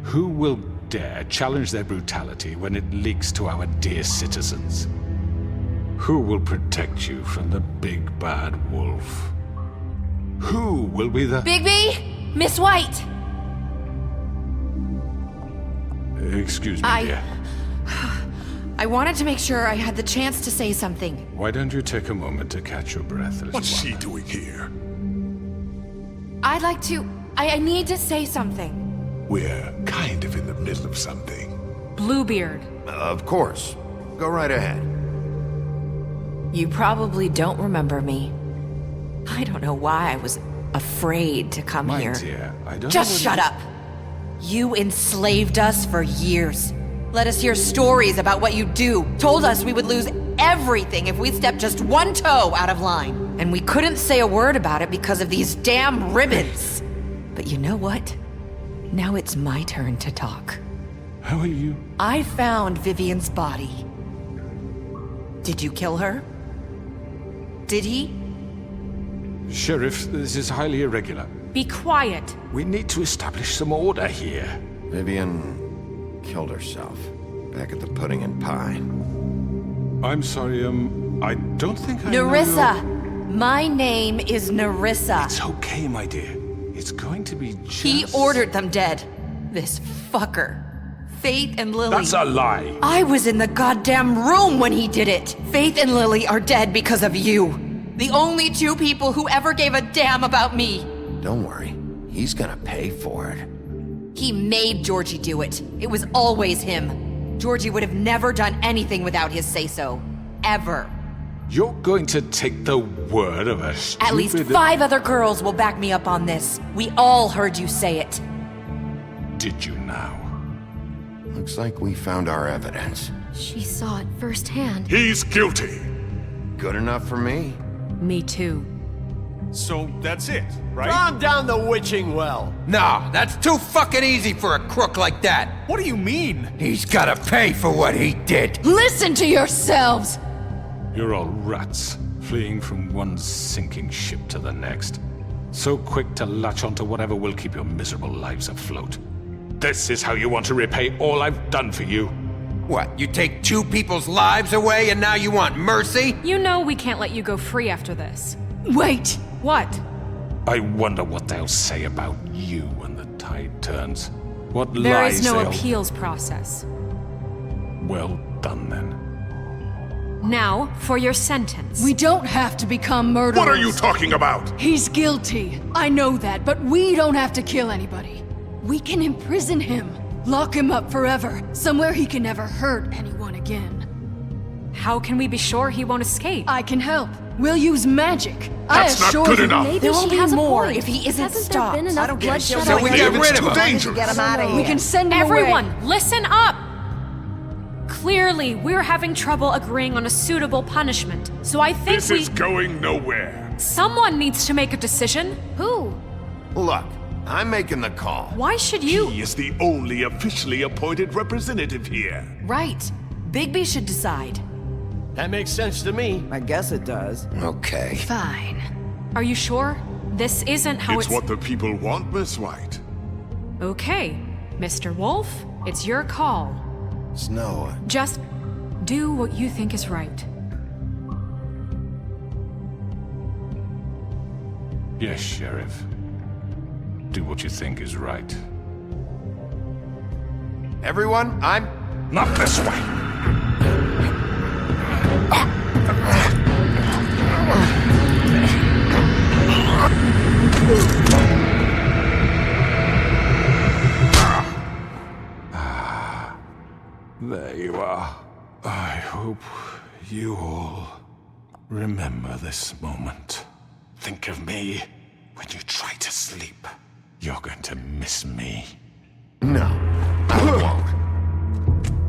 Who will dare challenge their brutality when it leaks to our dear citizens? Who will protect you from the big bad wolf? Who will be the... Bigby! Miss White! Excuse me, dear. I wanted to make sure I had the chance to say something. Why don't you take a moment to catch your breath, little What's one? she doing here? I'd like to... I need to say something. We're kind of in the middle of something. Bluebeard. Of course. Go right ahead. You probably don't remember me. I don't know why I was afraid to come My here. dear, I don't Just know shut up. You enslaved us for years. Let us hear stories about what you do. Told us we would lose everything if we stepped just one toe out of line. And we couldn't say a word about it because of these damn ribbons. But you know what? Now it's my turn to talk. How are you? I found Vivian's body. Did you kill her? Did he? Sheriff, this is highly irregular. Be quiet. We need to establish some order here. Vivian killed herself back at the Pudding and Pie. I'm sorry, I don't think I know Nerissa! My name is Nerissa. It's okay, my dear. It's going to be just... He ordered them dead. This fucker. Faith and Lily. That's a lie. I was in the goddamn room when he did it. Faith and Lily are dead because of you. The only two people who ever gave a damn about me. Don't worry. He's gonna pay for it. He made Georgie do it. It was always him. Georgie would have never done anything without his say-so. Ever. You're going to take the word of a stupid... At least 5 other girls will back me up on this. We all heard you say it. Did you now? Looks like we found our evidence. She saw it firsthand. He's guilty. Good enough for me. Me too. So that's it, right? Calm down the witching well. No, that's too fucking easy for a crook like that. What do you mean? He's gotta pay for what he did. Listen to yourselves! You're all rats, fleeing from one sinking ship to the next. So quick to latch onto whatever will keep your miserable lives afloat. This is how you want to repay all I've done for you? What, you take 2 people's lives away and now you want mercy? You know we can't let you go free after this. Wait! What? I wonder what they'll say about you when the tide turns. What There lies is no they'll... appeals process. Well done, then. Now, for your sentence. We don't have to become murderers. What are you talking about? He's guilty. I know that, but we don't have to kill anybody. We can imprison him. Lock him up forever. Somewhere he can never hurt anyone again. How can we be sure he won't escape? I can help. We'll use magic. That's I not assure good you. enough. Maybe There will she be has a more point. if he isn't Hasn't stopped. there been enough I don't get bloodshed it. So we already? get rid of him. Dangerous. Get him out of here. We can send him Everyone, away. listen up! Clearly, we're having trouble agreeing on a suitable punishment, so I think This is going nowhere. someone needs to make a decision. Who? Look, I'm making the call. Why should you? He is the only officially appointed representative here. Right. Bigby should decide. That makes sense to me. I guess it does. Okay. Fine. Are you sure? This isn't how It's what the people want, Miss White. Okay, Mr. Wolf, it's your call. Snow. Just do what you think is right. Yes, Sheriff. Do what you think is right. Everyone, I'm... Not this way. There you are. I hope you all remember this moment. Think of me when you try to sleep. You're going to miss me. No, I won't.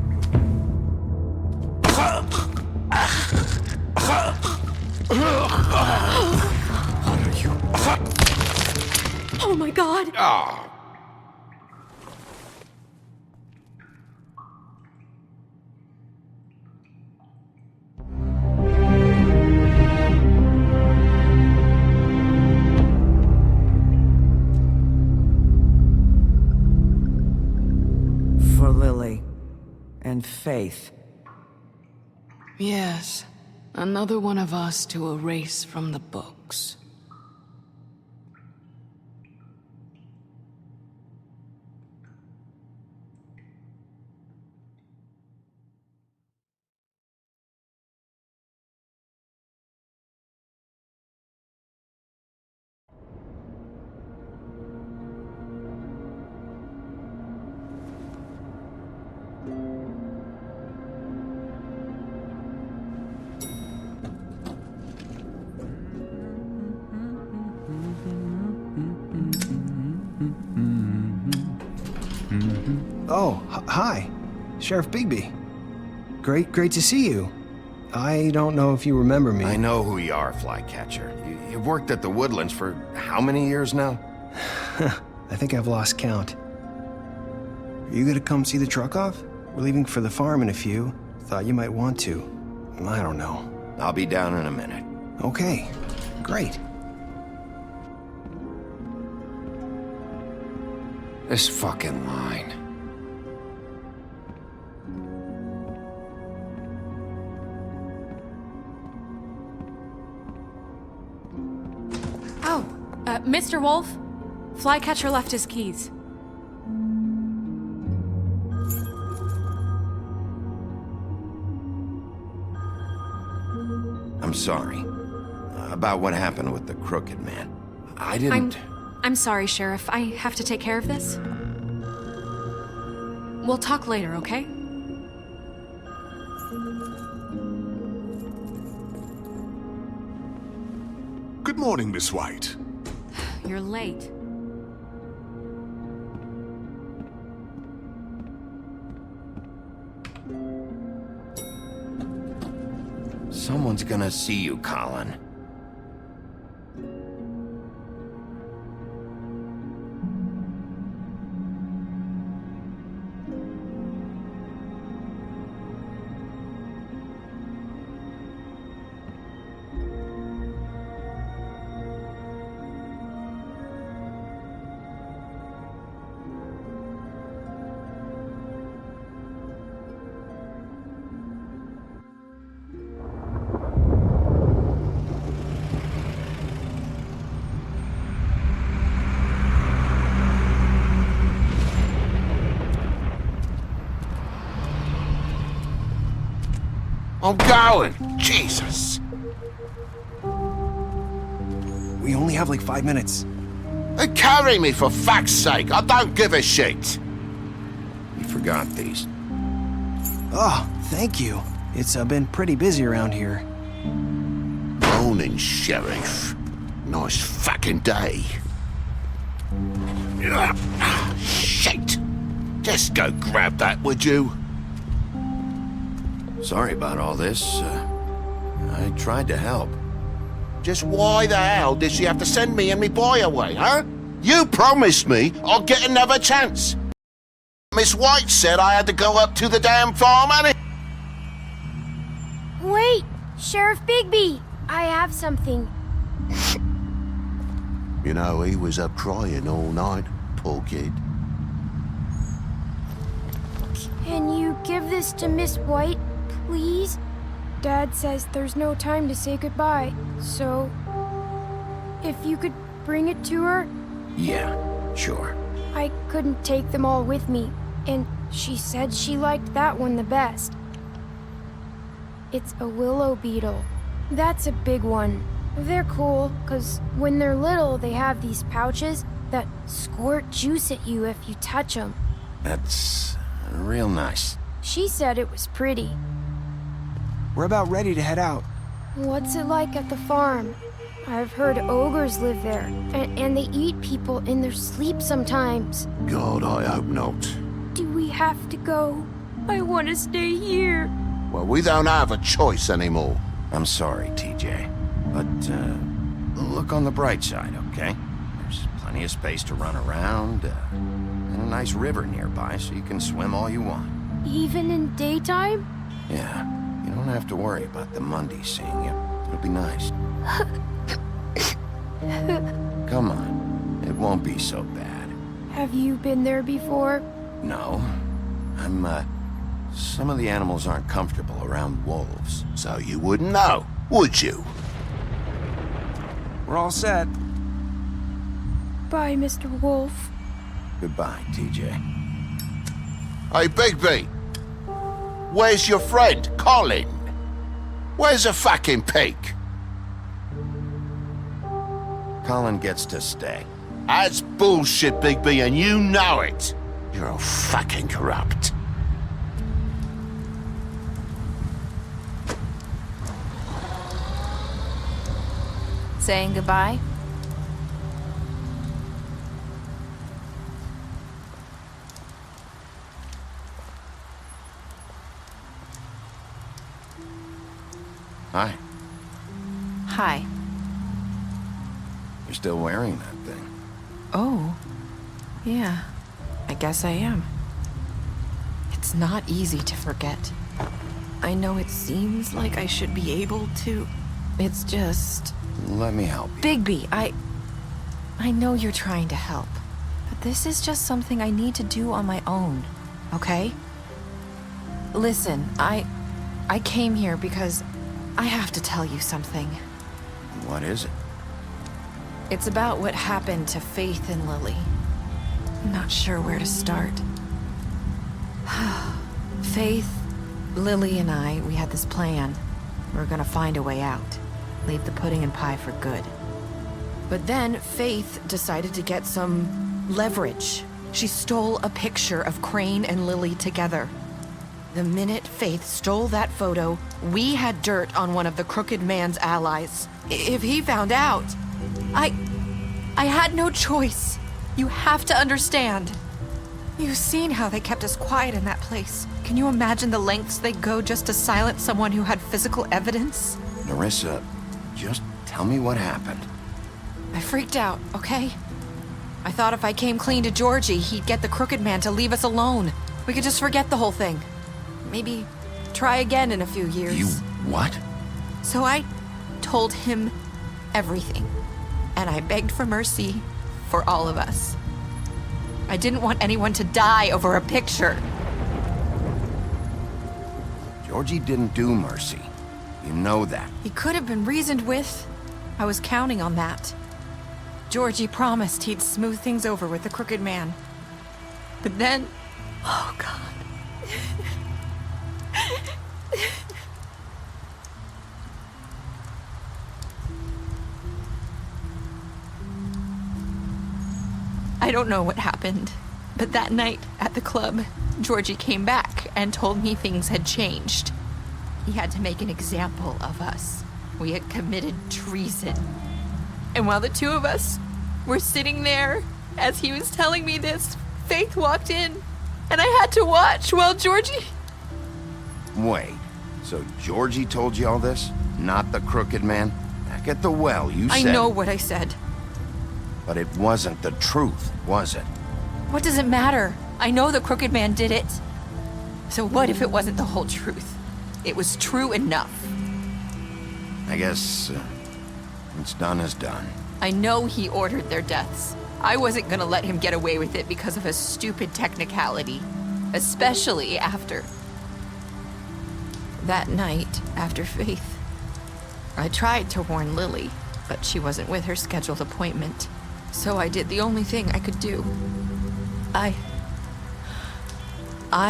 Oh my god! Ah. For Lily and Faith. Yes. Another one of us to erase from the books. Oh, hi. Sheriff Bigby. Great to see you. I don't know if you remember me. I know who you are, Flycatcher. You've worked at the Woodlands for how many years now? I think I've lost count. Are you gonna come see the truck off? We're leaving for the farm in a few. Thought you might want to. I don't know. I'll be down in a minute. Okay, great. This fucking line. Oh, Mr. Wolf, Flycatcher left his keys. I'm sorry. About what happened with the Crooked Man. I didn't... I'm sorry, Sheriff. I have to take care of this. We'll talk later, okay? Good morning, Miss White. You're late. Someone's gonna see you, Colin. I'm going. Jesus. We only have like 5 minutes. Carry me for fuck's sake. I don't give a shit. You forgot these. Oh, thank you. It's been pretty busy around here. Morning, Sheriff. Nice fucking day. Shit. Just go grab that, would you? Sorry about all this. I tried to help. Just why the hell did she have to send me and me boy away, huh? You promised me I'll get another chance. Miss White said I had to go up to the damn farm, and Wait! Sheriff Bigby! I have something. you know, he was up crying all night, poor kid. Can you give this to Miss White, please? Dad says there's no time to say goodbye, so... if you could bring it to her? Yeah, sure. I couldn't take them all with me, and she said she liked that one the best. It's a willow beetle. That's a big one. They're cool, 'cause when they're little, they have these pouches that squirt juice at you if you touch them. That's real nice. She said it was pretty. We're about ready to head out. What's it like at the farm? I've heard ogres live there, and they eat people in their sleep sometimes. God, I hope not. Do we have to go? I want to stay here. Well, we don't have a choice anymore. I'm sorry, TJ. But, look on the bright side, okay? There's plenty of space to run around, and a nice river nearby so you can swim all you want. Even in daytime? Yeah, you don't have to worry about the Mundies seeing you. It'll be nice. Come on, it won't be so bad. Have you been there before? No. Some of the animals aren't comfortable around wolves. So you wouldn't know, would you? We're all set. Bye, Mr. Wolf. Goodbye, TJ. Hey, Bigby. Where's your friend, Colin? Where's the fucking pig? Colin gets to stay. That's bullshit, Bigby, and you know it. You're all fucking corrupt. Saying goodbye? Hi. Hi. You're still wearing that thing. Oh. Yeah. I guess I am. It's not easy to forget. I know it seems like I should be able to. It's just... Let me help you. Bigby, I know you're trying to help. But this is just something I need to do on my own. Okay? Listen, I came here because I have to tell you something. What is it? It's about what happened to Faith and Lily. I'm not sure where to start. Faith, Lily, and I, we had this plan. We were gonna find a way out. Leave the pudding and pie for good. But then Faith decided to get some leverage. She stole a picture of Crane and Lily together. The minute Faith stole that photo, we had dirt on one of the Crooked Man's allies. If he found out, I had no choice. You have to understand. You've seen how they kept us quiet in that place. Can you imagine the lengths they go just to silence someone who had physical evidence? Nerissa, just tell me what happened. I freaked out, okay? I thought if I came clean to Georgie, he'd get the Crooked Man to leave us alone. We could just forget the whole thing. Maybe try again in a few years. You what? So I told him everything. And I begged for mercy for all of us. I didn't want anyone to die over a picture. Georgie didn't do mercy. You know that. He could have been reasoned with. I was counting on that. Georgie promised he'd smooth things over with the Crooked Man. But then... Oh, God. I don't know what happened, but that night at the club, Georgie came back and told me things had changed. He had to make an example of us. We had committed treason. And while the two of us were sitting there, as he was telling me this, Faith walked in, and I had to watch while Georgie... Wait, so Georgie told you all this? Not the Crooked Man? Back at the well, you said... I know what I said. But it wasn't the truth, was it? What does it matter? I know the Crooked Man did it. So what if it wasn't the whole truth? It was true enough. I guess what's done is done. I know he ordered their deaths. I wasn't gonna let him get away with it because of a stupid technicality. Especially after... that night, after Faith. I tried to warn Lily, but she wasn't with her scheduled appointment. So I did the only thing I could do. I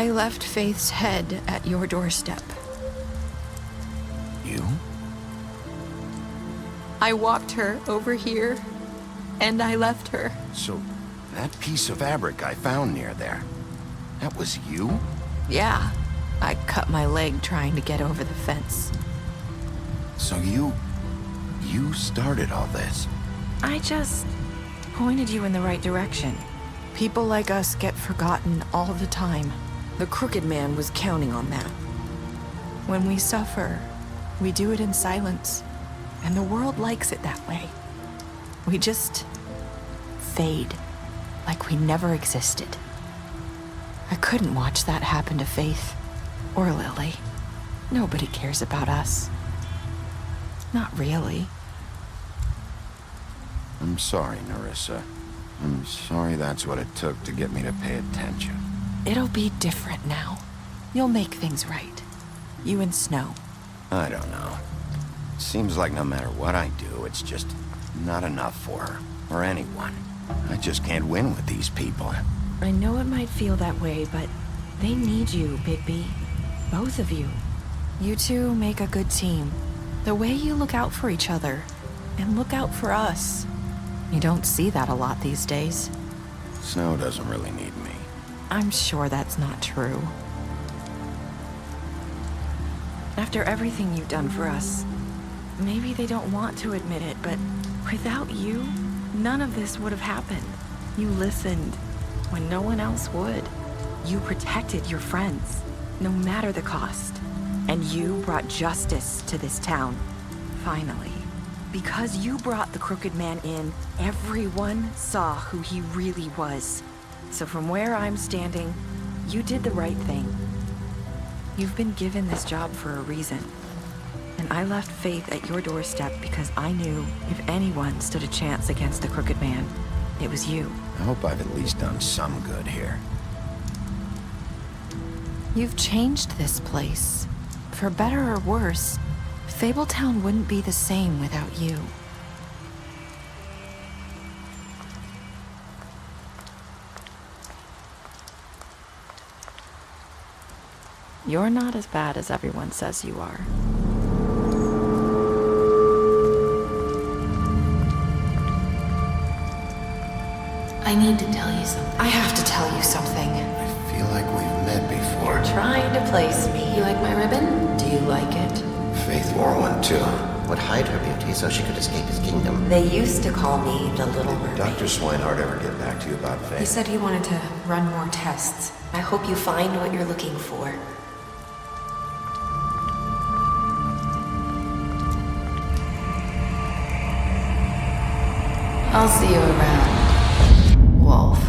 left Faith's head at your doorstep. You? I walked her over here, and I left her. So, that piece of fabric I found near there, that was you? Yeah, I cut my leg trying to get over the fence. So you started all this? I just pointed you in the right direction. People like us get forgotten all the time. The Crooked Man was counting on that. When we suffer, we do it in silence, and the world likes it that way. We just fade, like we never existed. I couldn't watch that happen to Faith, or Lily. Nobody cares about us. Not really. I'm sorry, Nerissa. I'm sorry that's what it took to get me to pay attention. It'll be different now. You'll make things right. You and Snow. I don't know. It seems like no matter what I do, it's just not enough for her, or anyone. I just can't win with these people. I know it might feel that way, but they need you, Bigby. Both of you. You two make a good team. The way you look out for each other, and look out for us. You don't see that a lot these days. Snow doesn't really need me. I'm sure that's not true. After everything you've done for us, maybe they don't want to admit it, but without you, none of this would have happened. You listened when no one else would. You protected your friends, no matter the cost. And you brought justice to this town, finally. Because you brought the Crooked Man in, everyone saw who he really was. So from where I'm standing, you did the right thing. You've been given this job for a reason. And I left Faith at your doorstep because I knew if anyone stood a chance against the Crooked Man, it was you. I hope I've at least done some good here. You've changed this place. For better or worse, Fabletown wouldn't be the same without you. You're not as bad as everyone says you are. I need to tell you something. I have to tell you something. I feel like we've met before. Trying to place me. You like my ribbon? Do you like it? Faith wore one too. Would hide her beauty so she could escape his kingdom. They used to call me the Little Mermaid. Dr. Swinehart ever get back to you about Faith? He said he wanted to run more tests. I hope you find what you're looking for. I'll see you around, Wolf.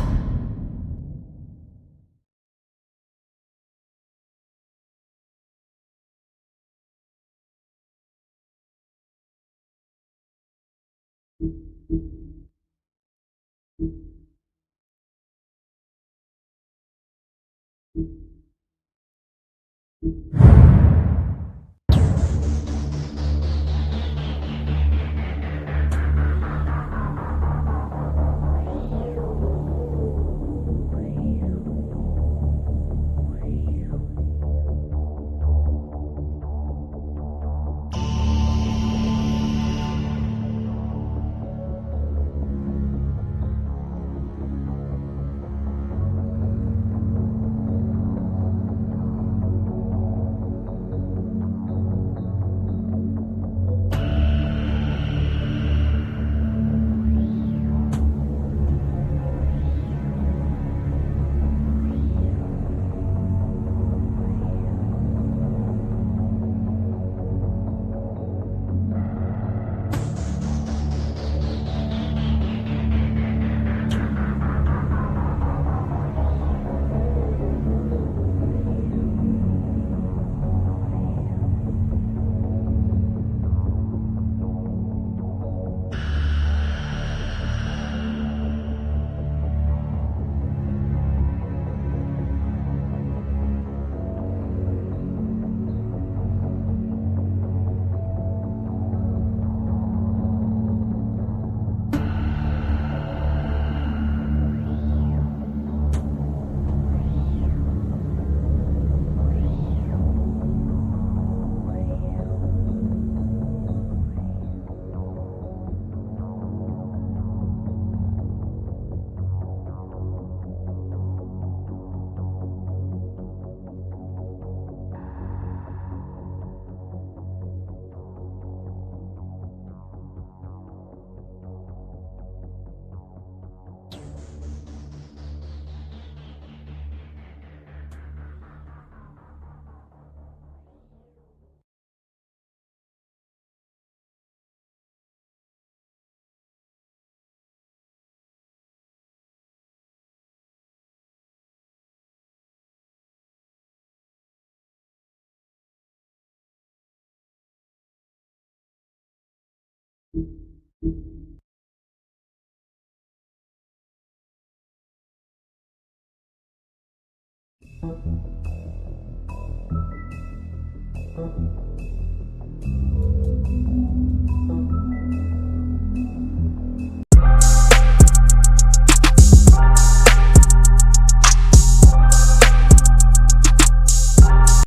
you.